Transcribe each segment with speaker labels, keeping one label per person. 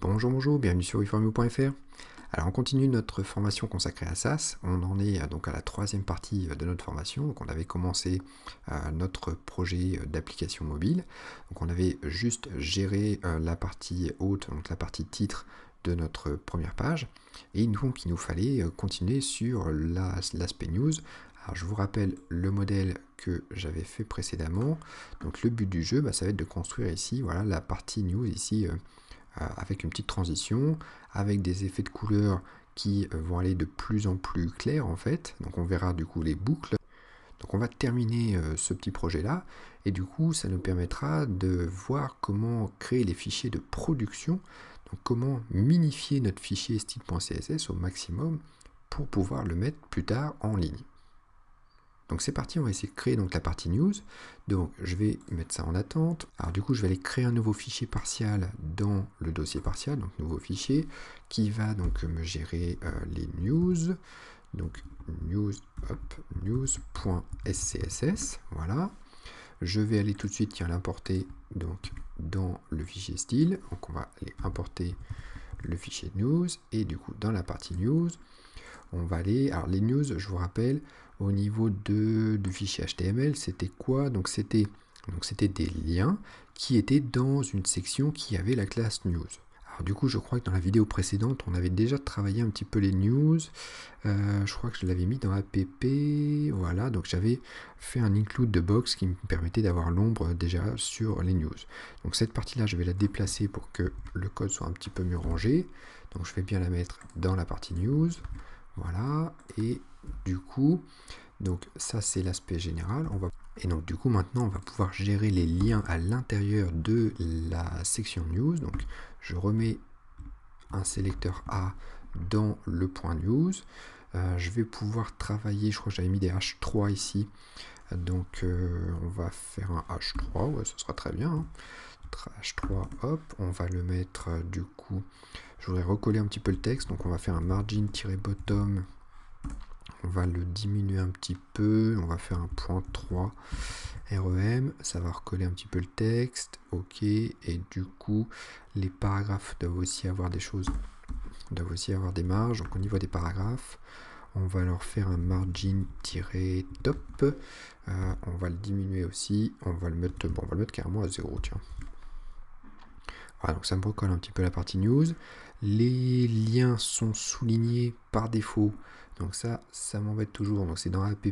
Speaker 1: Bonjour, bonjour, bienvenue sur reformio.fr. Alors on continue notre formation consacrée à SAS. On en est donc à la troisième partie de notre formation. Donc on avait commencé notre projet d'application mobile. Donc on avait juste géré la partie haute, donc la partie titre de notre première page. Et donc il nous fallait continuer sur l'aspect news. Alors je vous rappelle le modèle que j'avais fait précédemment. Donc le but du jeu, ça va être de construire ici, voilà, la partie news ici. Avec une petite transition, avec des effets de couleurs qui vont aller de plus en plus clairs en fait. Donc on verra du coup les boucles. Donc on va terminer ce petit projet là et du coup ça nous permettra de voir comment créer les fichiers de production, donc comment minifier notre fichier style.css au maximum pour pouvoir le mettre plus tard en ligne. Donc c'est parti, on va essayer de créer donc la partie news. Donc je vais mettre ça en attente. Alors du coup je vais aller créer un nouveau fichier partial dans le dossier partial, donc nouveau fichier qui va donc me gérer les news. Donc news.scss, voilà. Je vais aller tout de suite l'importer donc dans le fichier style. Donc on va aller importer le fichier news et du coup dans la partie news, on va aller, alors les news, je vous rappelle, au niveau du fichier HTML, c'était quoi? Donc c'était des liens qui étaient dans une section qui avait la classe news. Alors du coup, je crois que dans la vidéo précédente, on avait déjà travaillé un petit peu les news. Je crois que je l'avais mis dans app, voilà, donc j'avais fait un include de box qui me permettait d'avoir l'ombre déjà sur les news. Donc cette partie-là, je vais la déplacer pour que le code soit un petit peu mieux rangé. Donc je vais bien la mettre dans la partie news. Voilà, et du coup, donc ça c'est l'aspect général. Et donc du coup maintenant on va pouvoir gérer les liens à l'intérieur de la section news. Donc je remets un sélecteur A dans le point news. Je vais pouvoir travailler, je crois que j'avais mis des H3 ici. Donc on va faire un H3, ouais, ce sera très bien. Hein. H3, hop, on va le mettre du coup, je voudrais recoller un petit peu le texte, donc on va faire un margin-bottom, on va le diminuer un petit peu, on va faire un point 3 REM, ça va recoller un petit peu le texte, ok, et du coup les paragraphes doivent aussi avoir des choses, doivent aussi avoir des marges, donc au niveau des paragraphes, on va leur faire un margin-top, on va le diminuer aussi, on va le mettre, bon, on va le mettre carrément à 0, tiens. Voilà, donc ça me recolle un petit peu la partie news. Les liens sont soulignés par défaut. Donc ça m'embête toujours. Donc c'est dans app.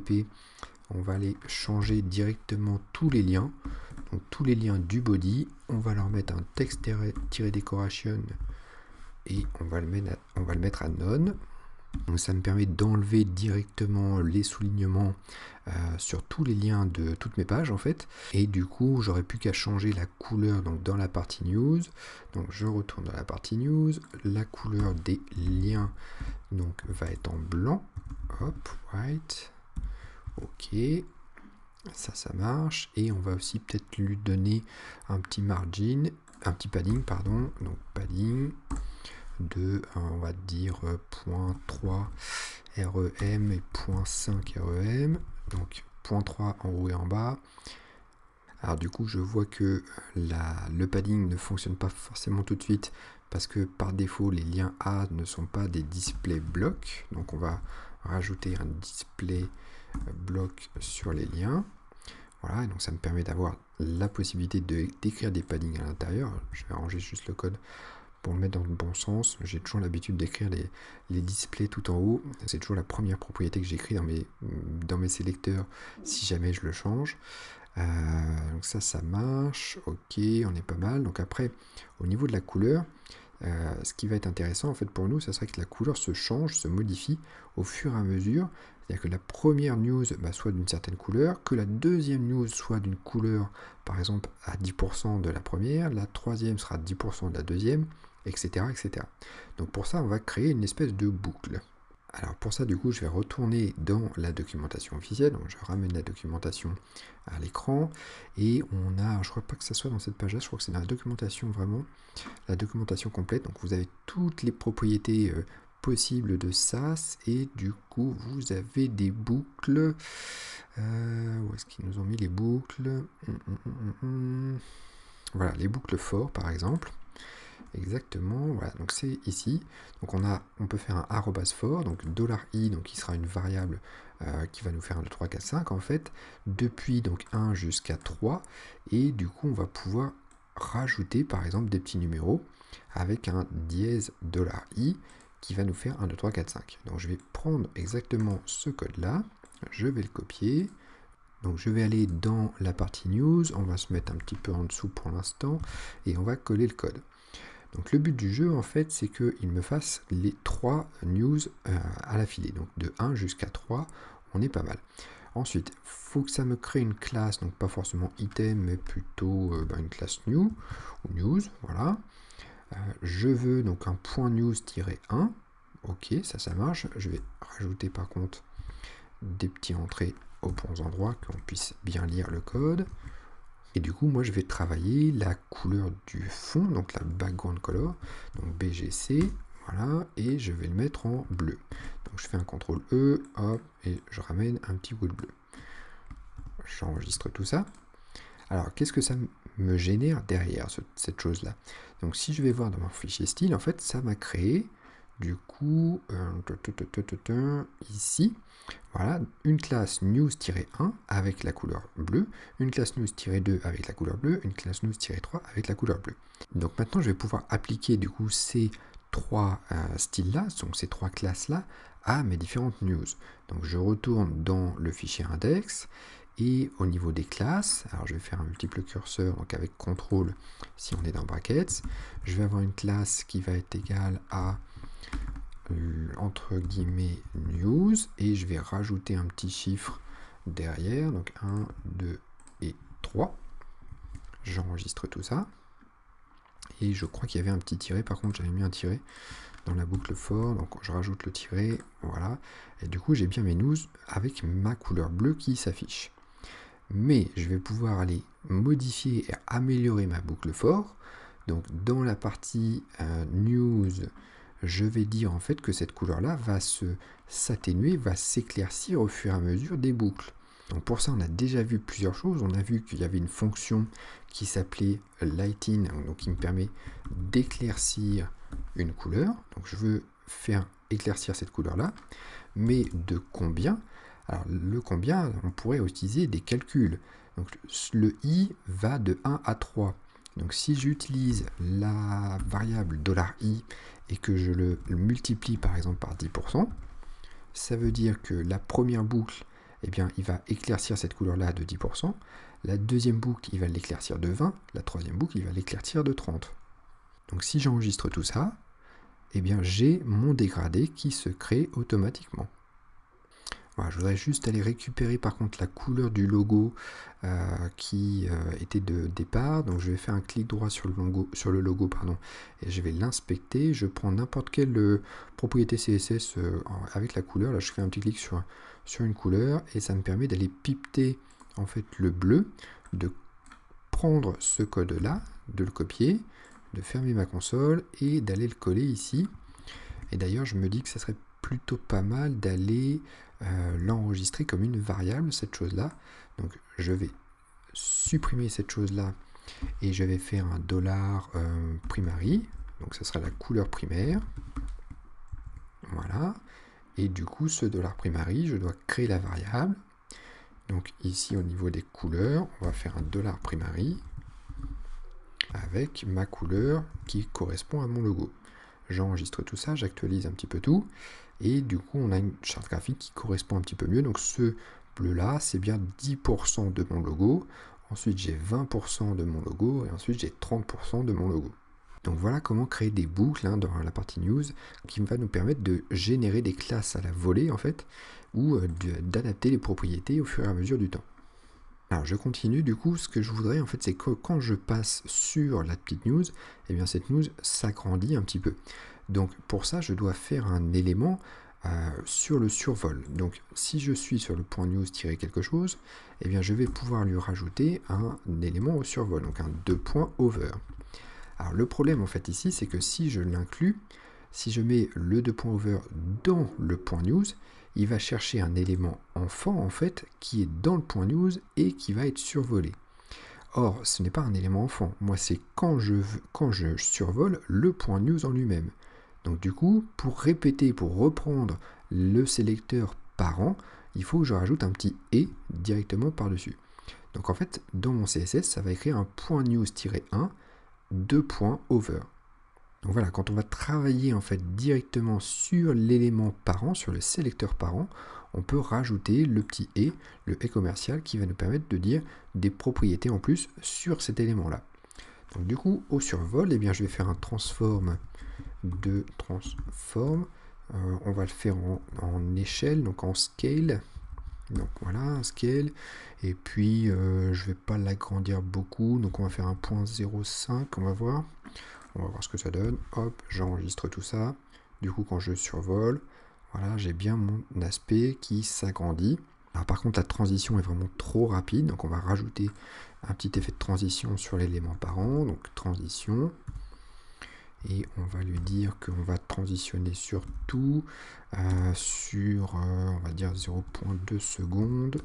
Speaker 1: On va aller changer directement tous les liens. Donc tous les liens du body. On va leur mettre un text-decoration et on va le mettre à none. Donc ça me permet d'enlever directement les soulignements sur tous les liens de toutes mes pages en fait. Et du coup, j'aurais plus qu'à changer la couleur donc dans la partie news. Donc je retourne dans la partie news. La couleur des liens donc va être en blanc. Hop, white. Ok. Ça marche. Et on va aussi peut-être lui donner un petit margin, un petit padding, pardon. Donc padding de, on va dire, 0.3 REM et 0.5 REM, donc 0.3 en haut et en bas. Alors du coup je vois que le padding ne fonctionne pas forcément tout de suite parce que par défaut les liens A ne sont pas des display blocs, donc on va rajouter un display bloc sur les liens. Voilà, et donc ça me permet d'avoir la possibilité d'écrire des paddings à l'intérieur. Je vais arranger juste le code pour le mettre dans le bon sens. J'ai toujours l'habitude d'écrire les displays tout en haut. C'est toujours la première propriété que j'écris dans mes sélecteurs si jamais je le change. Donc ça marche. Ok, on est pas mal. Donc après, au niveau de la couleur, ce qui va être intéressant en fait pour nous, ça serait que la couleur se change, se modifie au fur et à mesure. C'est-à-dire que la première news soit d'une certaine couleur, que la deuxième news soit d'une couleur, par exemple, à 10% de la première, la troisième sera 10% de la deuxième, etc., etc. Donc pour ça, on va créer une espèce de boucle. Alors pour ça, du coup, je vais retourner dans la documentation officielle. Donc je ramène la documentation à l'écran. Et on a, je crois pas que ça soit dans cette page-là, je crois que c'est dans la documentation vraiment, la documentation complète. Donc vous avez toutes les propriétés possibles de SAS. Et du coup, vous avez des boucles. Où est-ce qu'ils nous ont mis les boucles? Voilà, les boucles for, par exemple. exactement, voilà, donc c'est ici. Donc on peut faire un arrobas for, donc $i, donc qui sera une variable qui va nous faire un 2, 3, 4, 5 en fait, depuis donc 1 jusqu'à 3, et du coup on va pouvoir rajouter par exemple des petits numéros avec un dièse $i qui va nous faire 1, 2, 3, 4, 5. Donc je vais prendre exactement ce code là, je vais le copier. Donc je vais aller dans la partie news, on va se mettre un petit peu en dessous pour l'instant, et on va coller le code. Donc le but du jeu en fait c'est qu'il me fasse les 3 news à l'affilée. Donc de 1 jusqu'à 3, on est pas mal. Ensuite, il faut que ça me crée une classe, donc pas forcément item, mais plutôt une classe new, ou news, voilà. Je veux donc un point news-1, ok, ça marche. Je vais rajouter par contre des petits entrées aux bons endroits, qu'on puisse bien lire le code. Et du coup, moi, je vais travailler la couleur du fond, donc la background color, donc BGC, voilà, et je vais le mettre en bleu. Donc, je fais un CTRL E, hop, et je ramène un petit bout de bleu. J'enregistre tout ça. Alors, qu'est-ce que ça me génère derrière, cette chose-là? Donc, si je vais voir dans mon fichier style, en fait, ça m'a créé, du coup, ici, voilà, une classe news-1 avec la couleur bleue, une classe news-2 avec la couleur bleue, une classe news-3 avec la couleur bleue. Donc maintenant, je vais pouvoir appliquer du coup ces 3 styles-là, donc ces 3 classes-là, à mes différentes news. Donc je retourne dans le fichier index, et au niveau des classes, alors je vais faire un multiple curseur, donc avec CTRL, si on est dans brackets, je vais avoir une classe qui va être égale à entre guillemets news, et je vais rajouter un petit chiffre derrière, donc 1, 2 et 3. J'enregistre tout ça, et je crois qu'il y avait un petit tiret, par contre j'avais mis un tiret dans la boucle for, donc je rajoute le tiret, voilà, et du coup j'ai bien mes news avec ma couleur bleue qui s'affiche. Mais je vais pouvoir aller modifier et améliorer ma boucle for, donc dans la partie news, je vais dire en fait que cette couleur-là va s'atténuer, va s'éclaircir au fur et à mesure des boucles. Donc pour ça, on a déjà vu plusieurs choses. On a vu qu'il y avait une fonction qui s'appelait lighting, donc qui me permet d'éclaircir une couleur. Donc je veux faire éclaircir cette couleur-là, mais de combien? Alors le combien, on pourrait utiliser des calculs. Donc le i va de 1 à 3. Donc si j'utilise la variable $i et que je le multiplie par exemple par 10%, ça veut dire que la première boucle, eh bien, il va éclaircir cette couleur-là de 10%, la deuxième boucle, il va l'éclaircir de 20%, la troisième boucle, il va l'éclaircir de 30%. Donc si j'enregistre tout ça, eh bien, j'ai mon dégradé qui se crée automatiquement. Voilà, je voudrais juste aller récupérer par contre la couleur du logo qui était de départ. Donc je vais faire un clic droit sur le logo, et je vais l'inspecter. Je prends n'importe quelle propriété CSS avec la couleur. Là je fais un petit clic sur une couleur et ça me permet d'aller pipeter en fait le bleu, de prendre ce code là, de le copier, de fermer ma console et d'aller le coller ici. Et d'ailleurs je me dis que ça serait plutôt pas mal d'aller l'enregistrer comme une variable, cette chose-là. Donc je vais supprimer cette chose-là et je vais faire un $primary. Donc ça sera la couleur primaire. Voilà. Et du coup, ce $primary, je dois créer la variable. Donc ici, au niveau des couleurs, on va faire un $primary avec ma couleur qui correspond à mon logo. J'enregistre tout ça, j'actualise un petit peu tout, et du coup on a une charte graphique qui correspond un petit peu mieux. Donc ce bleu là, c'est bien 10% de mon logo, ensuite j'ai 20% de mon logo, et ensuite j'ai 30% de mon logo. Donc voilà comment créer des boucles dans la partie news, qui va nous permettre de générer des classes à la volée en fait, ou d'adapter les propriétés au fur et à mesure du temps. Alors je continue, du coup ce que je voudrais en fait c'est que quand je passe sur la petite news, eh bien cette news s'agrandit un petit peu. Donc pour ça je dois faire un élément sur le survol. Donc si je suis sur le point news quelque chose, eh bien je vais pouvoir lui rajouter un élément au survol, donc un $over. Alors le problème en fait ici c'est que si je l'inclus, si je mets le $over dans le point news, il va chercher un élément enfant en fait qui est dans le point news et qui va être survolé. Or, ce n'est pas un élément enfant. Moi, c'est quand je survole le point news en lui-même. Donc du coup, pour répéter, pour reprendre le sélecteur parent, il faut que je rajoute un petit « et » directement par-dessus. Donc en fait, dans mon CSS, ça va écrire un point news-1, 2 points over. Donc voilà, quand on va travailler en fait directement sur l'élément parent, sur le sélecteur parent, on peut rajouter le petit « et », le « et » commercial, qui va nous permettre de dire des propriétés en plus sur cet élément-là. Donc du coup, au survol, eh bien, je vais faire un transform de transform. On va le faire en échelle, donc en scale. Donc voilà, un scale. Et puis, je ne vais pas l'agrandir beaucoup. Donc on va faire un point 0,5, on va voir. On va voir ce que ça donne. Hop, j'enregistre tout ça. Du coup, quand je survole, voilà, j'ai bien mon aspect qui s'agrandit. Alors par contre, la transition est vraiment trop rapide. Donc on va rajouter un petit effet de transition sur l'élément parent. Donc transition. Et on va lui dire qu'on va transitionner sur tout, on va dire 0,2 secondes,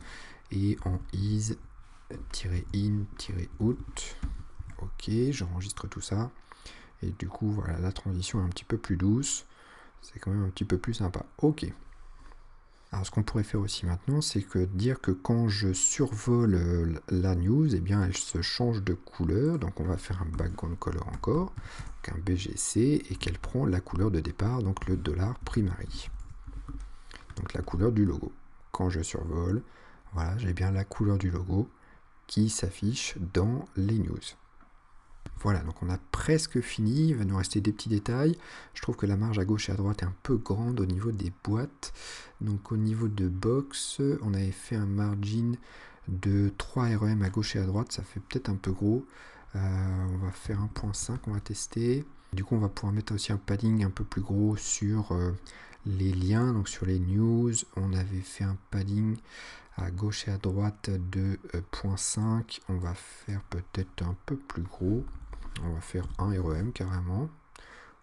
Speaker 1: et en is-in-out. Ok, j'enregistre tout ça. Et du coup, voilà, la transition est un petit peu plus douce. C'est quand même un petit peu plus sympa. Ok. Alors, ce qu'on pourrait faire aussi maintenant, c'est que dire que quand je survole la news, eh bien, elle se change de couleur. Donc, on va faire un background color encore, donc un BGC, et qu'elle prend la couleur de départ, donc le $primary. Donc, la couleur du logo. Quand je survole, voilà, j'ai bien la couleur du logo qui s'affiche dans les news. Voilà, donc on a presque fini, il va nous rester des petits détails. Je trouve que la marge à gauche et à droite est un peu grande au niveau des boîtes. Donc au niveau de box, on avait fait un margin de 3 REM à gauche et à droite, ça fait peut-être un peu gros. On va faire 1.5, on va tester. Du coup, on va pouvoir mettre aussi un padding un peu plus gros sur les liens, donc sur les news. On avait fait un padding à gauche et à droite de 0.5. On va faire peut-être un peu plus gros. On va faire 1 REM carrément.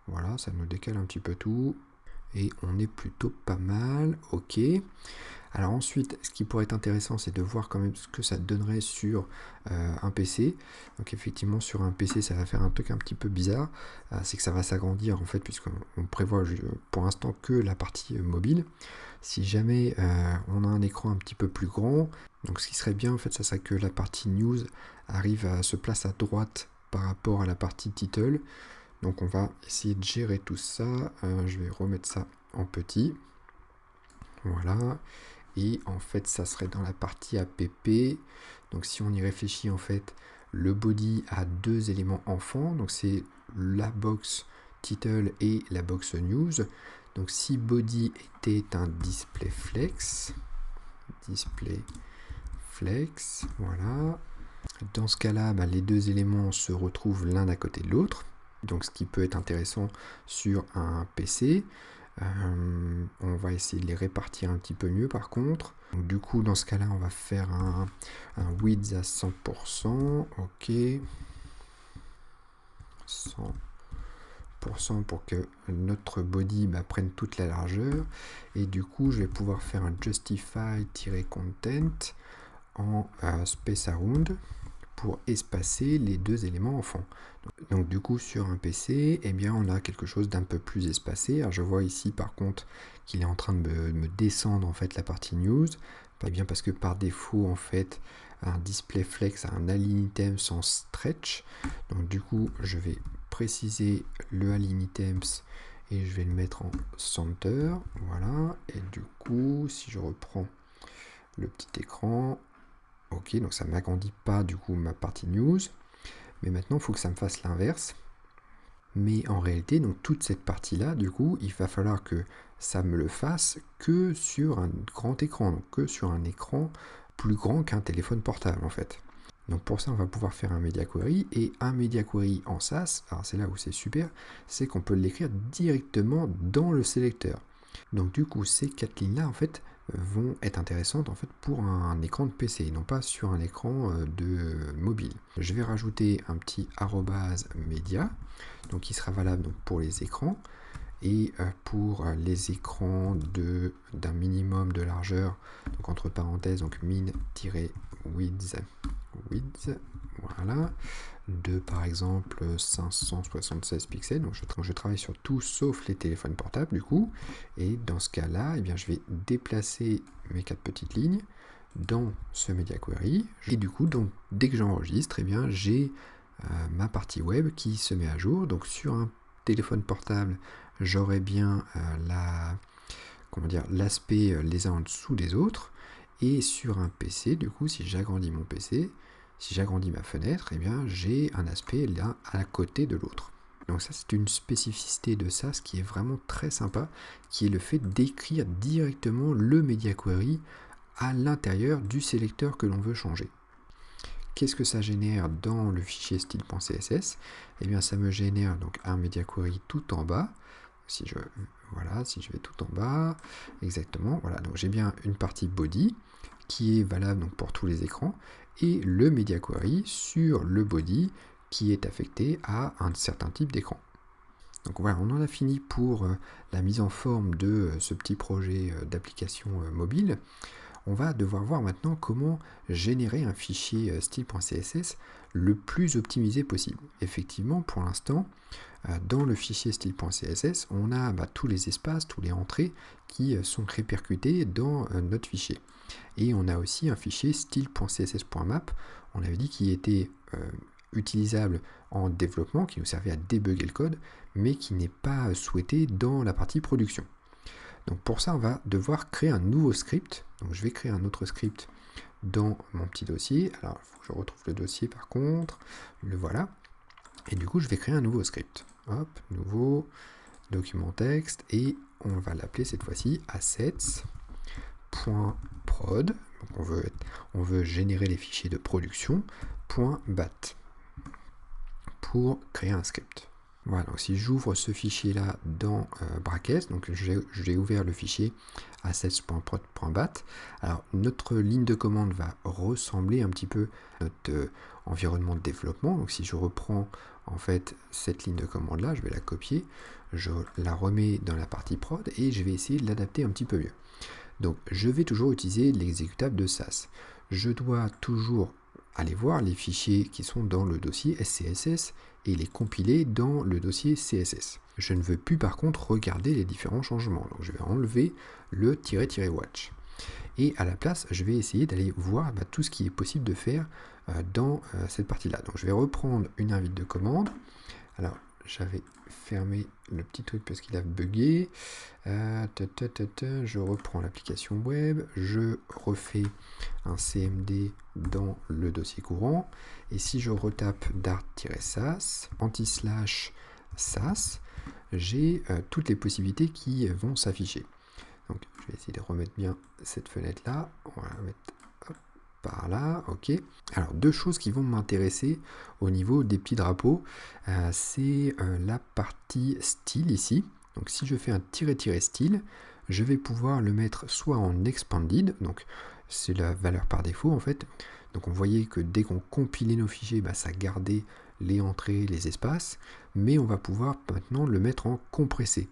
Speaker 1: Voilà, ça nous décale un petit peu tout. Et on est plutôt pas mal. Ok. Alors ensuite, ce qui pourrait être intéressant, c'est de voir quand même ce que ça donnerait sur un PC. Donc effectivement, sur un PC, ça va faire un truc un petit peu bizarre. C'est que ça va s'agrandir en fait, puisqu'on prévoit pour l'instant que la partie mobile. Si jamais on a un écran un petit peu plus grand, donc ce qui serait bien en fait, ça serait que la partie news arrive à se placer à droite par rapport à la partie title. Donc on va essayer de gérer tout ça. Je vais remettre ça en petit. Voilà. Et en fait, ça serait dans la partie app. Donc si on y réfléchit, en fait, le body a deux éléments enfants. Donc c'est la box title et la box news. Donc si body était un display flex, voilà. Dans ce cas-là, les deux éléments se retrouvent l'un à côté de l'autre. Donc ce qui peut être intéressant sur un PC. On va essayer de les répartir un petit peu mieux par contre. Donc, du coup, dans ce cas-là, on va faire un width à 100%. Ok. 100% pour que notre body prenne toute la largeur. Et du coup, je vais pouvoir faire un justify-content en space around pour espacer les deux éléments enfants. Donc du coup sur un PC, eh bien on a quelque chose d'un peu plus espacé. Alors je vois ici par contre qu'il est en train de me descendre en fait la partie news. Eh bien parce que par défaut en fait un display flex a un align items sans stretch. Donc du coup je vais préciser le align items et je vais le mettre en center. Voilà. Et du coup si je reprends le petit écran, ok, donc ça ne m'agrandit pas du coup ma partie news. Mais maintenant, il faut que ça me fasse l'inverse. Mais en réalité, donc toute cette partie-là, du coup, il va falloir que ça me le fasse que sur un grand écran, donc que sur un écran plus grand qu'un téléphone portable en fait. Donc pour ça, on va pouvoir faire un media query, et un media query en SaaS, alors c'est là où c'est super, c'est qu'on peut l'écrire directement dans le sélecteur. Donc du coup, ces quatre lignes-là, en fait, vont être intéressantes en fait pour un écran de PC, non pas sur un écran de mobile. Je vais rajouter un petit @media, donc qui sera valable donc, pour les écrans, et pour les écrans d'un minimum de largeur, donc entre parenthèses, donc min-width, voilà, de par exemple 576 pixels. Donc je travaille sur tout sauf les téléphones portables du coup. Et dans ce cas-là, eh bien, je vais déplacer mes 4 petites lignes dans ce Media Query. Et du coup, donc, dès que j'enregistre, eh bien, j'ai ma partie web qui se met à jour. Donc sur un téléphone portable, j'aurai bien l'aspect les uns en dessous des autres. Et sur un PC, du coup, si j'agrandis mon PC, si j'agrandis ma fenêtre, eh bien, j'ai un aspect l'un à côté de l'autre. Donc ça, c'est une spécificité de SAS qui est vraiment très sympa, qui est le fait d'écrire directement le Media Query à l'intérieur du sélecteur que l'on veut changer. Qu'est-ce que ça génère dans le fichier style.css? Eh bien, ça me génère donc un Media Query tout en bas. Si je vais tout en bas, exactement, voilà, donc j'ai bien une partie body qui est valable donc pour tous les écrans, et le Media Query sur le body qui est affecté à un certain type d'écran. Donc voilà, on en a fini pour la mise en forme de ce petit projet d'application mobile. On va devoir voir maintenant comment générer un fichier style.css le plus optimisé possible. Effectivement, pour l'instant, dans le fichier style.css, on a tous les espaces, tous les entrées qui sont répercutés dans notre fichier. Et on a aussi un fichier style.css.map, on avait dit qu'il était utilisable en développement, qui nous servait à débugger le code, mais qui n'est pas souhaité dans la partie production. Donc pour ça, on va devoir créer un nouveau script. Donc je vais créer un autre script dans mon petit dossier. Alors, il faut que je retrouve le dossier par contre. Le voilà. Et du coup, je vais créer un nouveau script. Hop, nouveau, document texte. Et on va l'appeler cette fois-ci assets.prod. Donc on veut générer les fichiers de production. .bat pour créer un script. Voilà, donc si j'ouvre ce fichier-là dans brackets, donc j'ai ouvert le fichier assets.prod.bat. Alors notre ligne de commande va ressembler un petit peu à notre environnement de développement. Donc si je reprends en fait cette ligne de commande-là, je vais la copier, je la remets dans la partie prod et je vais essayer de l'adapter un petit peu mieux. Donc je vais toujours utiliser l'exécutable de SAS. Je dois toujours aller voir les fichiers qui sont dans le dossier SCSS et les compiler dans le dossier CSS. Je ne veux plus par contre regarder les différents changements. Donc je vais enlever le ---- watch. Et à la place, je vais essayer d'aller voir tout ce qui est possible de faire dans cette partie-là. Donc je vais reprendre une invite de commande. Alors j'avais fermé le petit truc parce qu'il a bugué. Je reprends l'application web, je refais un CMD dans le dossier courant, et si je retape dart-sas, anti/sas, j'ai toutes les possibilités qui vont s'afficher. Donc je vais essayer de remettre bien cette fenêtre là, on va la mettre par là, ok. Alors deux choses qui vont m'intéresser au niveau des petits drapeaux, c'est la partie style ici. Donc si je fais un -- style, je vais pouvoir le mettre soit en expanded, donc c'est la valeur par défaut en fait. Donc on voyait que dès qu'on compilait nos fichiers, ça gardait les entrées, les espaces, mais on va pouvoir maintenant le mettre en compressé.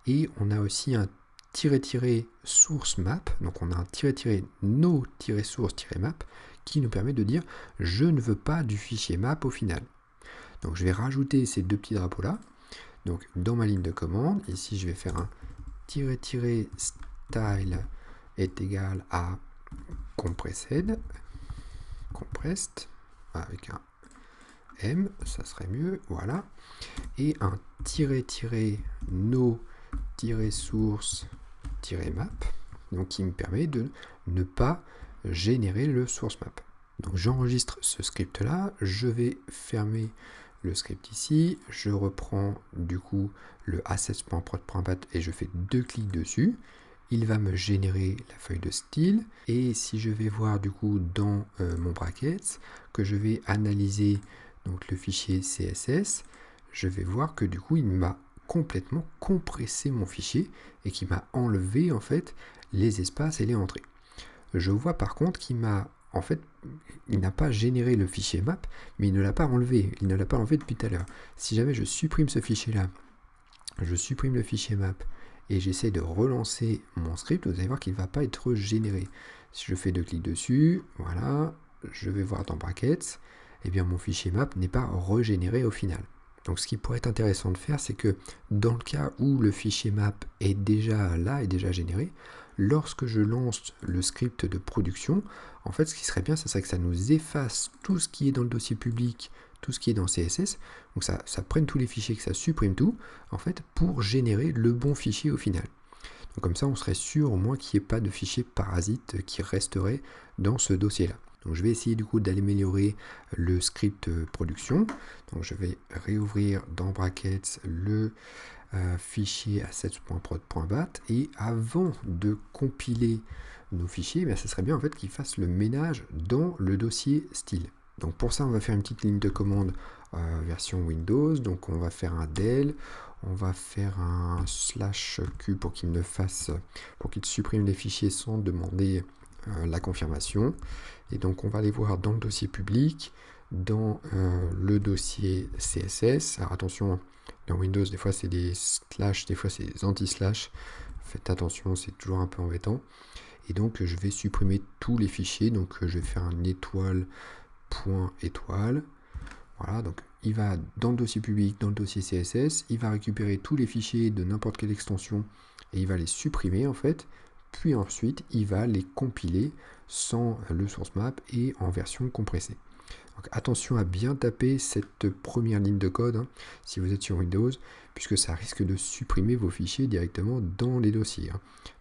Speaker 1: Et on a aussi un -- source map, donc on a un -- no -source -map qui nous permet de dire je ne veux pas du fichier map au final. Donc je vais rajouter ces deux petits drapeaux là. Donc dans ma ligne de commande, ici je vais faire un -- style est égal à compressed avec un M, ça serait mieux, voilà. Et un -- no -source -map, donc qui me permet de ne pas générer le source map. Donc j'enregistre ce script là, je vais fermer le script ici, je reprends du coup le assets.prod.bat et je fais 2 clics dessus, il va me générer la feuille de style, et si je vais voir du coup dans mon brackets, que je vais analyser donc le fichier CSS, je vais voir que du coup il m'a complètement compressé mon fichier et qui m'a enlevé en fait les espaces et les entrées. Je vois par contre qu'il m'a en fait, il n'a pas généré le fichier map, mais il ne l'a pas enlevé. Il ne l'a pas enlevé depuis tout à l'heure. Si jamais je supprime ce fichier-là, je supprime le fichier map et j'essaie de relancer mon script, vous allez voir qu'il ne va pas être généré. Si je fais 2 clics dessus, voilà, je vais voir dans brackets, eh bien mon fichier map n'est pas régénéré au final. Donc ce qui pourrait être intéressant de faire, c'est que dans le cas où le fichier map est déjà là, est déjà généré, lorsque je lance le script de production, en fait ce qui serait bien, ce serait que ça nous efface tout ce qui est dans le dossier public, tout ce qui est dans CSS, donc ça prenne tous les fichiers, que ça supprime tout, en fait, pour générer le bon fichier au final. Donc comme ça, on serait sûr au moins qu'il n'y ait pas de fichier parasite qui resterait dans ce dossier-là. Donc je vais essayer du coup d'améliorer le script production. Donc je vais réouvrir dans brackets le fichier assets.prod.bat et avant de compiler nos fichiers, ce serait bien en fait qu'il fasse le ménage dans le dossier style. Donc pour ça, on va faire une petite ligne de commande version Windows. Donc on va faire un del, on va faire un /q pour qu'il supprime les fichiers sans demander la confirmation. Et donc on va aller voir dans le dossier public, dans le dossier CSS. Alors attention, dans Windows, des fois c'est des slash, des fois c'est des anti-slash. Faites attention, c'est toujours un peu embêtant. Et donc je vais supprimer tous les fichiers. Donc je vais faire un étoile.étoile. Voilà, donc il va dans le dossier public, dans le dossier CSS, il va récupérer tous les fichiers de n'importe quelle extension et il va les supprimer en fait. Puis ensuite, il va les compiler sans le source map et en version compressée. Donc attention à bien taper cette première ligne de code si vous êtes sur Windows, puisque ça risque de supprimer vos fichiers directement dans les dossiers.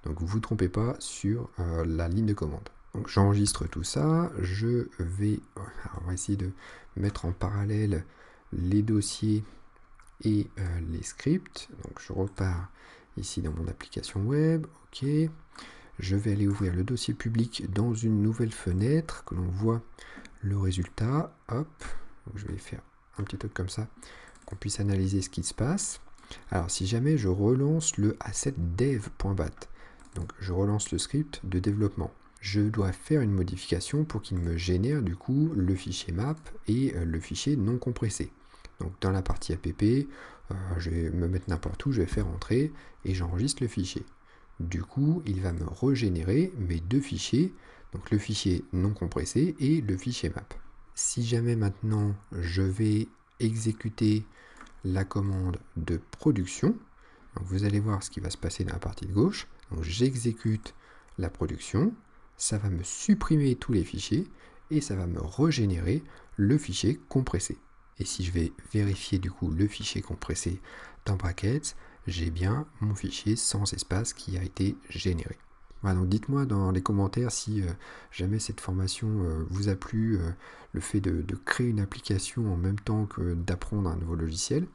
Speaker 1: Donc vous ne vous trompez pas sur la ligne de commande. Donc j'enregistre tout ça, on va essayer de mettre en parallèle les dossiers et les scripts. Donc je repars ici dans mon application web, ok. Je vais aller ouvrir le dossier public dans une nouvelle fenêtre, que l'on voit le résultat, hop. Donc je vais faire un petit truc comme ça, qu'on puisse analyser ce qui se passe. Alors si jamais je relance le asset dev.bat, donc je relance le script de développement, je dois faire une modification pour qu'il me génère du coup le fichier map et le fichier non compressé. Donc dans la partie app, je vais me mettre n'importe où, je vais faire entrer et j'enregistre le fichier. Du coup, il va me régénérer mes deux fichiers, donc le fichier non compressé et le fichier map. Si jamais maintenant je vais exécuter la commande de production, donc vous allez voir ce qui va se passer dans la partie de gauche. Donc j'exécute la production, ça va me supprimer tous les fichiers et ça va me régénérer le fichier compressé. Et si je vais vérifier du coup le fichier compressé dans brackets, j'ai bien mon fichier sans espace qui a été généré. Voilà, donc dites-moi dans les commentaires si jamais cette formation vous a plu, le fait de créer une application en même temps que d'apprendre un nouveau logiciel.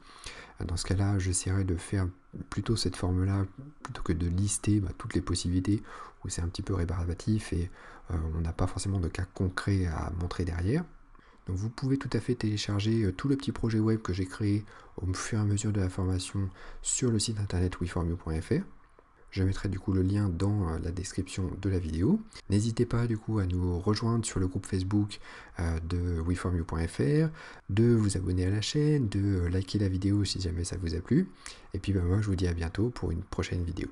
Speaker 1: Dans ce cas-là, j'essaierai de faire plutôt cette forme-là, plutôt que de lister toutes les possibilités, où c'est un petit peu rébarbatif et on n'a pas forcément de cas concrets à montrer derrière. Donc vous pouvez tout à fait télécharger tout le petit projet web que j'ai créé au fur et à mesure de la formation sur le site internet weformyou.fr. Je mettrai du coup le lien dans la description de la vidéo. N'hésitez pas du coup à nous rejoindre sur le groupe Facebook de weformyou.fr, de vous abonner à la chaîne, de liker la vidéo si jamais ça vous a plu. Et puis moi je vous dis à bientôt pour une prochaine vidéo.